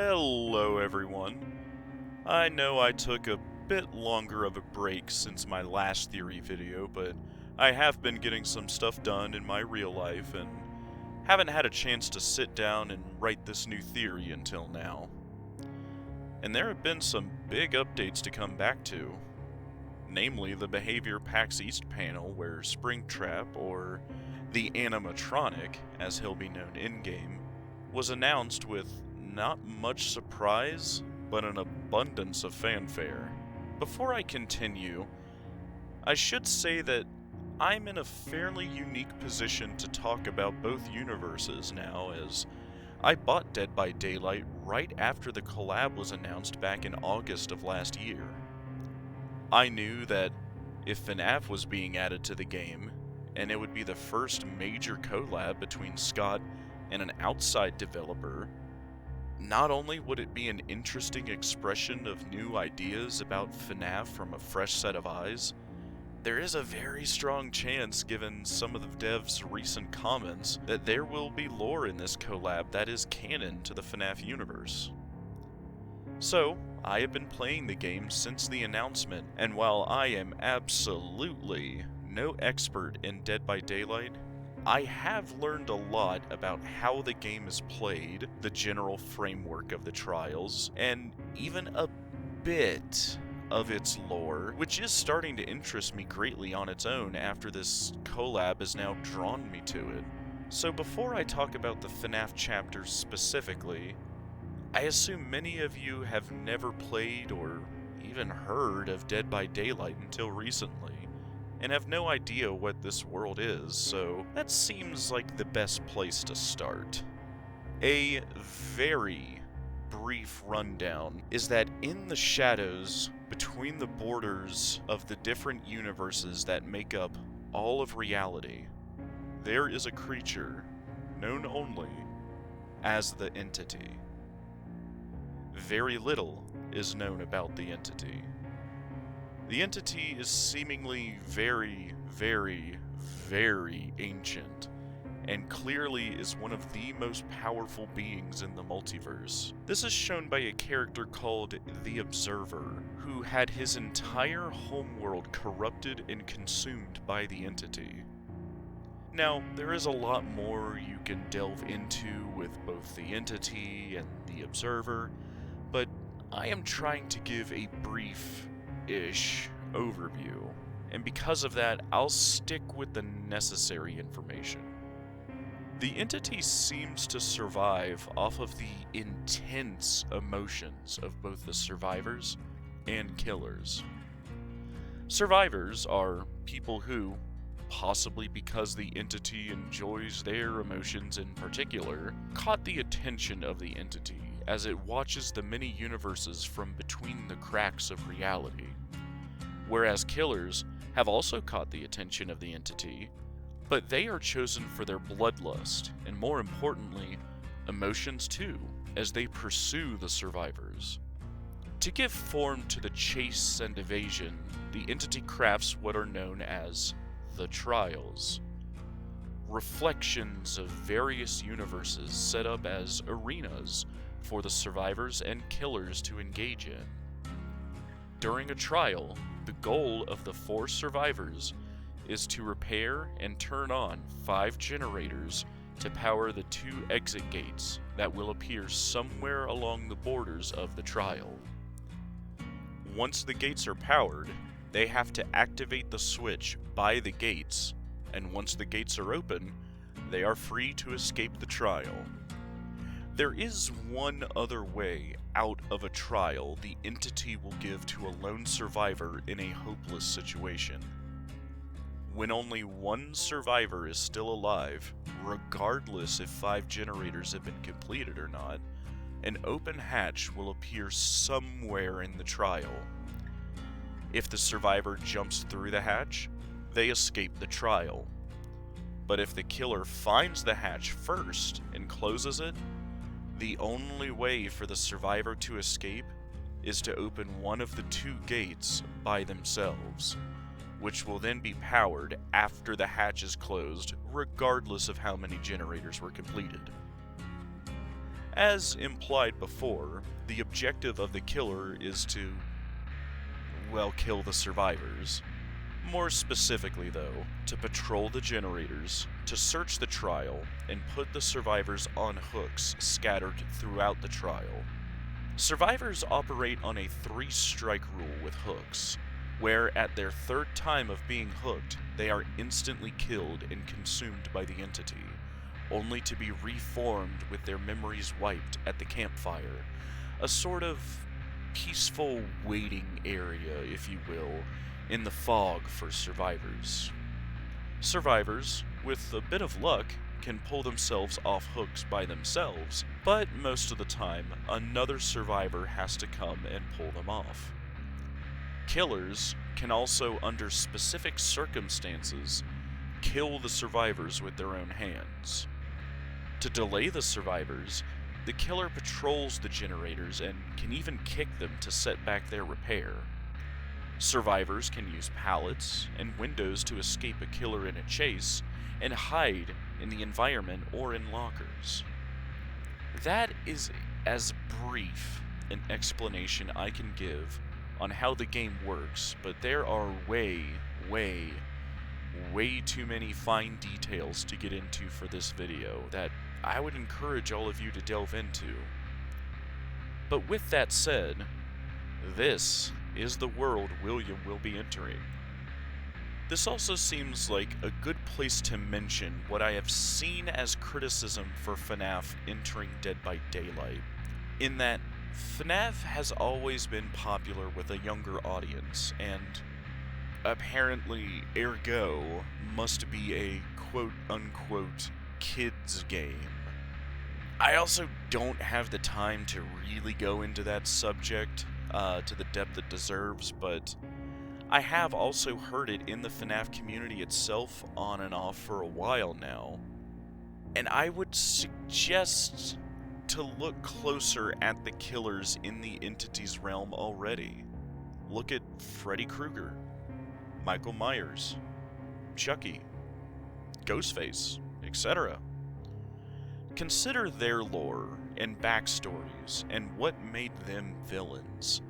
Hello everyone. I know I took a bit longer of a break since my last theory video, but I have been getting some stuff done in my real life and haven't had a chance to sit down and write this new theory until now. And there have been some big updates to come back to, namely the behavior Pax East panel where Springtrap, or the animatronic as he'll be known in-game, was announced with not much surprise, but an abundance of fanfare. Before I continue, I should say that I'm in a fairly unique position to talk about both universes now, as I bought Dead by Daylight right after the collab was announced back in August of last year. I knew that if FNAF was being added to the game, and it would be the first major collab between Scott and an outside developer, not only would it be an interesting expression of new ideas about FNAF from a fresh set of eyes, there is a very strong chance, given some of the devs' recent comments, that there will be lore in this collab that is canon to the FNAF universe. So, I have been playing the game since the announcement, and while I am absolutely no expert in Dead by Daylight, I have learned a lot about how the game is played, the general framework of the trials, and even a bit of its lore, which is starting to interest me greatly on its own after this collab has now drawn me to it. So before I talk about the FNAF chapter specifically, I assume many of you have never played or even heard of Dead by Daylight until recently, and have no idea what this world is, so that seems like the best place to start. A very brief rundown is that in the shadows between the borders of the different universes that make up all of reality, there is a creature known only as the Entity. Very little is known about the Entity. The Entity is seemingly very, very, very ancient, and clearly is one of the most powerful beings in the multiverse. This is shown by a character called the Observer, who had his entire homeworld corrupted and consumed by the Entity. Now, there is a lot more you can delve into with both the Entity and the Observer, but I am trying to give a brief-ish overview, and because of that, I'll stick with the necessary information. The Entity seems to survive off of the intense emotions of both the survivors and killers. Survivors are people who, possibly because the Entity enjoys their emotions in particular, caught the attention of the Entity as it watches the many universes from between the cracks of reality. Whereas killers have also caught the attention of the Entity, but they are chosen for their bloodlust, and more importantly, emotions too, as they pursue the survivors. To give form to the chase and evasion, the Entity crafts what are known as the Trials, reflections of various universes set up as arenas for the survivors and killers to engage in. During a trial, the goal of the 4 survivors is to repair and turn on 5 generators to power the 2 exit gates that will appear somewhere along the borders of the trial. Once the gates are powered, they have to activate the switch by the gates, and once the gates are open, they are free to escape the trial. There is one other way out of a trial the Entity will give to a lone survivor in a hopeless situation. When only one survivor is still alive, regardless if 5 generators have been completed or not, an open hatch will appear somewhere in the trial. If the survivor jumps through the hatch, they escape the trial. But if the killer finds the hatch first and closes it, the only way for the survivor to escape is to open one of the 2 gates by themselves, which will then be powered after the hatch is closed, regardless of how many generators were completed. As implied before, the objective of the killer is to, well, kill the survivors. More specifically, though, to patrol the generators, to search the trial, and put the survivors on hooks scattered throughout the trial. Survivors operate on a 3-strike rule with hooks, where at their 3rd time of being hooked, they are instantly killed and consumed by the entity, only to be reformed with their memories wiped at the campfire, a sort of peaceful waiting area, if you will, in the fog for survivors. Survivors, with a bit of luck, can pull themselves off hooks by themselves, but most of the time, another survivor has to come and pull them off. Killers can also, under specific circumstances, kill the survivors with their own hands. To delay the survivors, the killer patrols the generators and can even kick them to set back their repair. Survivors can use pallets and windows to escape a killer in a chase and hide in the environment or in lockers. That is as brief an explanation I can give on how the game works, but there are way too many fine details to get into for this video that I would encourage all of you to delve into. But with that said, this is the world William will be entering. This also seems like a good place to mention what I have seen as criticism for FNAF entering Dead by Daylight, in that FNAF has always been popular with a younger audience, and apparently, ergo, must be a quote-unquote kids game. I also don't have the time to really go into that subject to the depth it deserves, but I have also heard it in the FNAF community itself on and off for a while now, and I would suggest to look closer at the killers in the entity's realm already. Look at Freddy Krueger, Michael Myers, Chucky, Ghostface, etc. Consider their lore and backstories and what made them villains,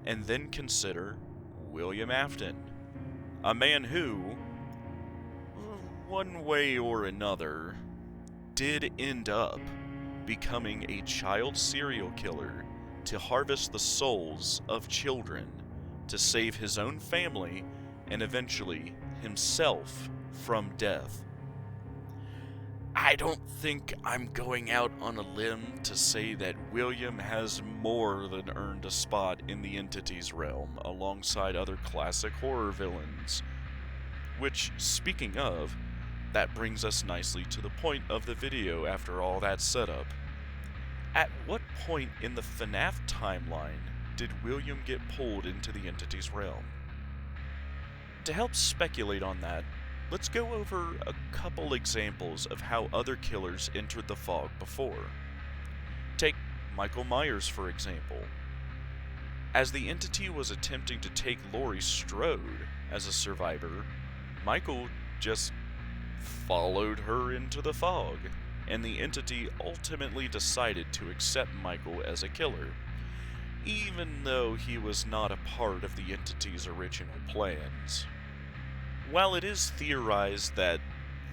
and then consider William Afton, a man who, one way or another, did end up becoming a child serial killer to harvest the souls of children to save his own family and eventually himself from death. I don't think I'm going out on a limb to say that William has more than earned a spot in the entity's realm alongside other classic horror villains. Which, speaking of, that brings us nicely to the point of the video after all that setup. At what point in the FNAF timeline did William get pulled into the entity's realm? To help speculate on that, let's go over a couple examples of how other killers entered the fog before. Take Michael Myers, for example. As the entity was attempting to take Laurie Strode as a survivor, Michael just followed her into the fog, and the entity ultimately decided to accept Michael as a killer, even though he was not a part of the entity's original plans. While it is theorized that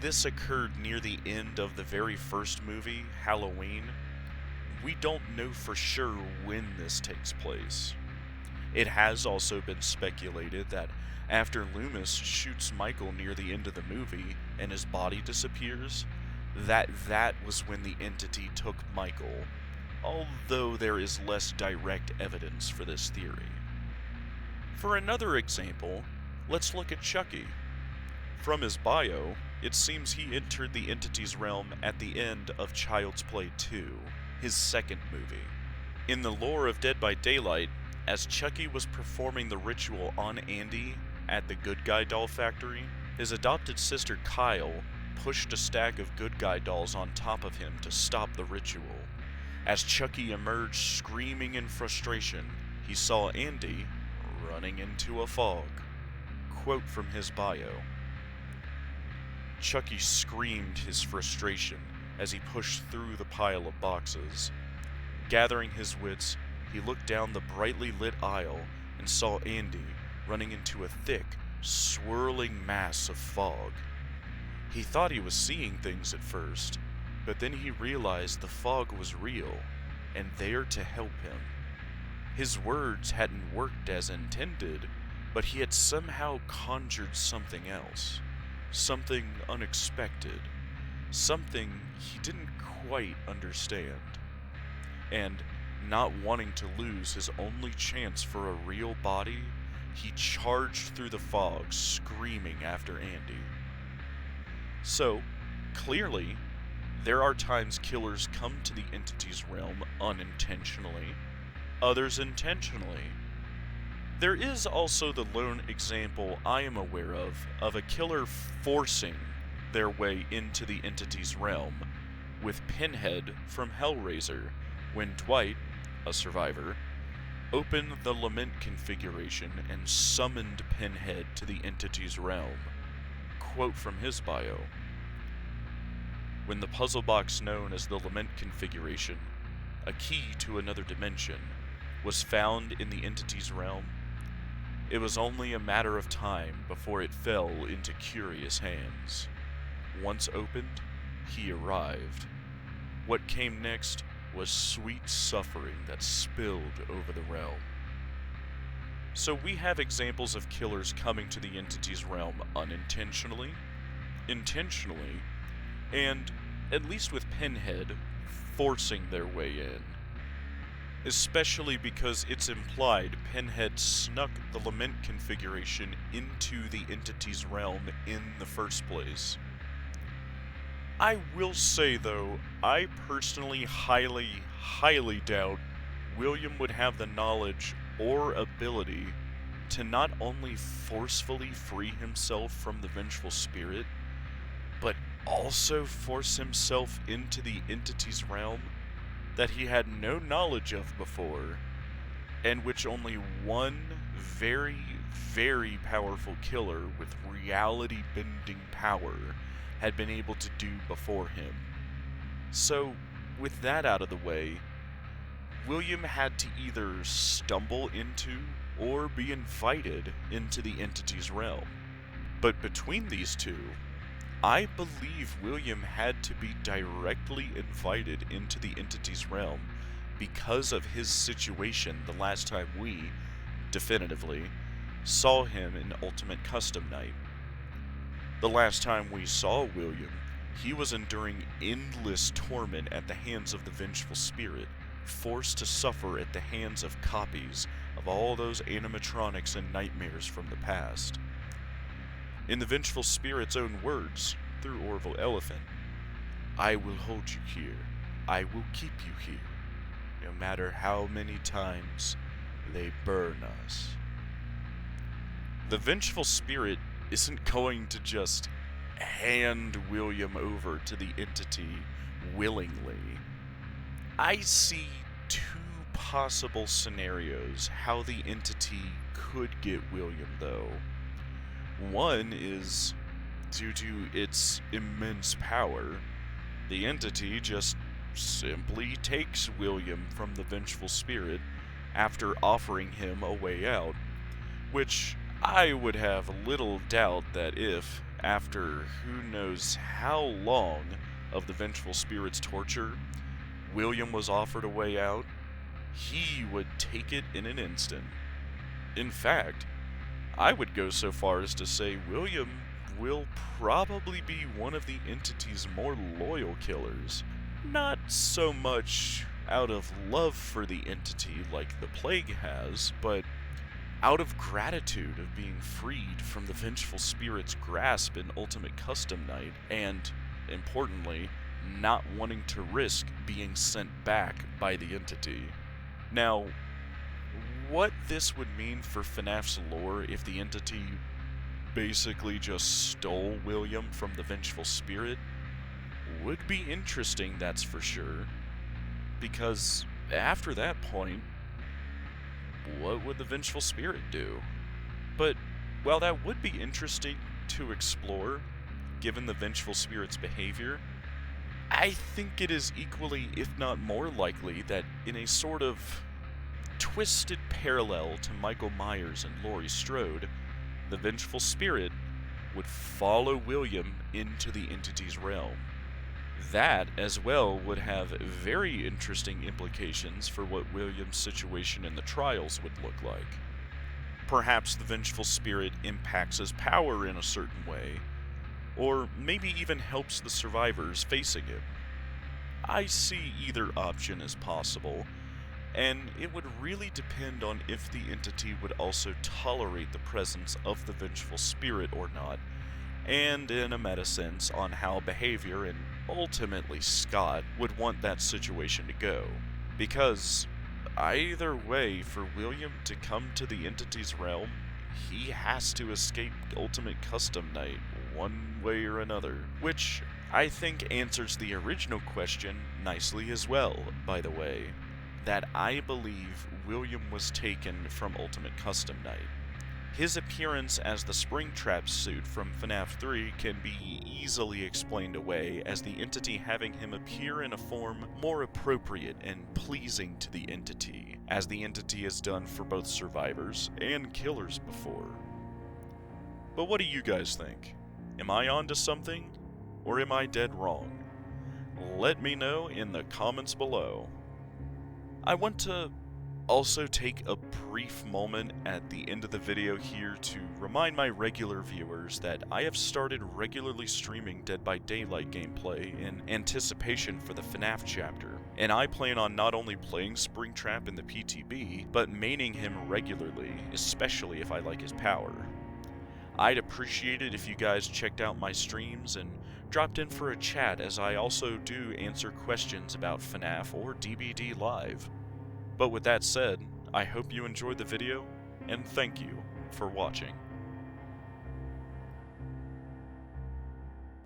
this occurred near the end of the very first movie, Halloween, we don't know for sure when this takes place. It has also been speculated that after Loomis shoots Michael near the end of the movie and his body disappears, that was when the entity took Michael, although there is less direct evidence for this theory. For another example, let's look at Chucky. From his bio, it seems he entered the entity's realm at the end of Child's Play 2, his second movie. In the lore of Dead by Daylight, as Chucky was performing the ritual on Andy at the Good Guy doll factory, his adopted sister Kyle pushed a stack of Good Guy dolls on top of him to stop the ritual. As Chucky emerged screaming in frustration, he saw Andy running into a fog. Quote from his bio. Chucky screamed his frustration as he pushed through the pile of boxes. Gathering his wits, he looked down the brightly lit aisle and saw Andy running into a thick, swirling mass of fog. He thought he was seeing things at first, but then he realized the fog was real and there to help him. His words hadn't worked as intended, but he had somehow conjured something else, something unexpected, something he didn't quite understand. And, not wanting to lose his only chance for a real body, he charged through the fog, screaming after Andy. So, clearly, there are times killers come to the entity's realm unintentionally, others intentionally. There is also the lone example I am aware of a killer forcing their way into the entity's realm, with Pinhead from Hellraiser, when Dwight, a survivor, opened the Lament configuration and summoned Pinhead to the entity's realm. Quote from his bio: "When the puzzle box known as the Lament configuration, a key to another dimension, was found in the entity's realm, it was only a matter of time before it fell into curious hands. Once opened, he arrived. What came next was sweet suffering that spilled over the realm." So we have examples of killers coming to the entity's realm unintentionally, intentionally, and, at least with Pinhead, forcing their way in. Especially because it's implied Pinhead snuck the Lament configuration into the entity's realm in the first place. I will say though, I personally highly doubt William would have the knowledge or ability to not only forcefully free himself from the vengeful spirit, but also force himself into the entity's realm that he had no knowledge of before, and which only one very, very powerful killer with reality-bending power had been able to do before him. So, with that out of the way, William had to either stumble into or be invited into the entity's realm. But between these two, I believe William had to be directly invited into the entity's realm because of his situation the last time we, definitively, saw him in Ultimate Custom Night. The last time we saw William, he was enduring endless torment at the hands of the vengeful spirit, forced to suffer at the hands of copies of all those animatronics and nightmares from the past. In the vengeful spirit's own words, through Orville Elephant, "I will hold you here. I will keep you here, no matter how many times they burn us." The vengeful spirit isn't going to just hand William over to the entity willingly. I see two possible scenarios how the entity could get William, though. One is, due to its immense power, the entity just simply takes William from the vengeful spirit after offering him a way out, which I would have little doubt that if, after who knows how long of the vengeful spirit's torture, William was offered a way out, he would take it in an instant. In fact, I would go so far as to say William will probably be one of the entity's more loyal killers. Not so much out of love for the entity like the Plague has, but out of gratitude of being freed from the vengeful spirit's grasp in Ultimate Custom Night, and, importantly, not wanting to risk being sent back by the entity. Now, what this would mean for FNAF's lore if the entity basically just stole William from the vengeful spirit would be interesting, that's for sure. Because after that point, what would the vengeful spirit do? But while that would be interesting to explore, given the vengeful spirit's behavior, I think it is equally, if not more likely, that in a sort of twisted parallel to Michael Myers and Laurie Strode, the vengeful spirit would follow William into the entity's realm. That, as well, would have very interesting implications for what William's situation in the trials would look like. Perhaps the vengeful spirit impacts his power in a certain way, or maybe even helps the survivors facing him. I see either option as possible, and it would really depend on if the entity would also tolerate the presence of the vengeful spirit or not, and in a meta sense on how behavior and ultimately Scott would want that situation to go. Because either way, for William to come to the entity's realm, he has to escape Ultimate Custom Night one way or another, which I think answers the original question nicely as well, by the way, that I believe William was taken from Ultimate Custom Night. His appearance as the Springtrap suit from FNAF 3 can be easily explained away as the entity having him appear in a form more appropriate and pleasing to the entity, as the entity has done for both survivors and killers before. But what do you guys think? Am I onto something, or am I dead wrong? Let me know in the comments below. I want to also take a brief moment at the end of the video here to remind my regular viewers that I have started regularly streaming Dead by Daylight gameplay in anticipation for the FNAF chapter, and I plan on not only playing Springtrap in the PTB, but maining him regularly, especially if I like his power. I'd appreciate it if you guys checked out my streams and dropped in for a chat, as I also do answer questions about FNAF or DBD live. But with that said, I hope you enjoyed the video, and thank you for watching.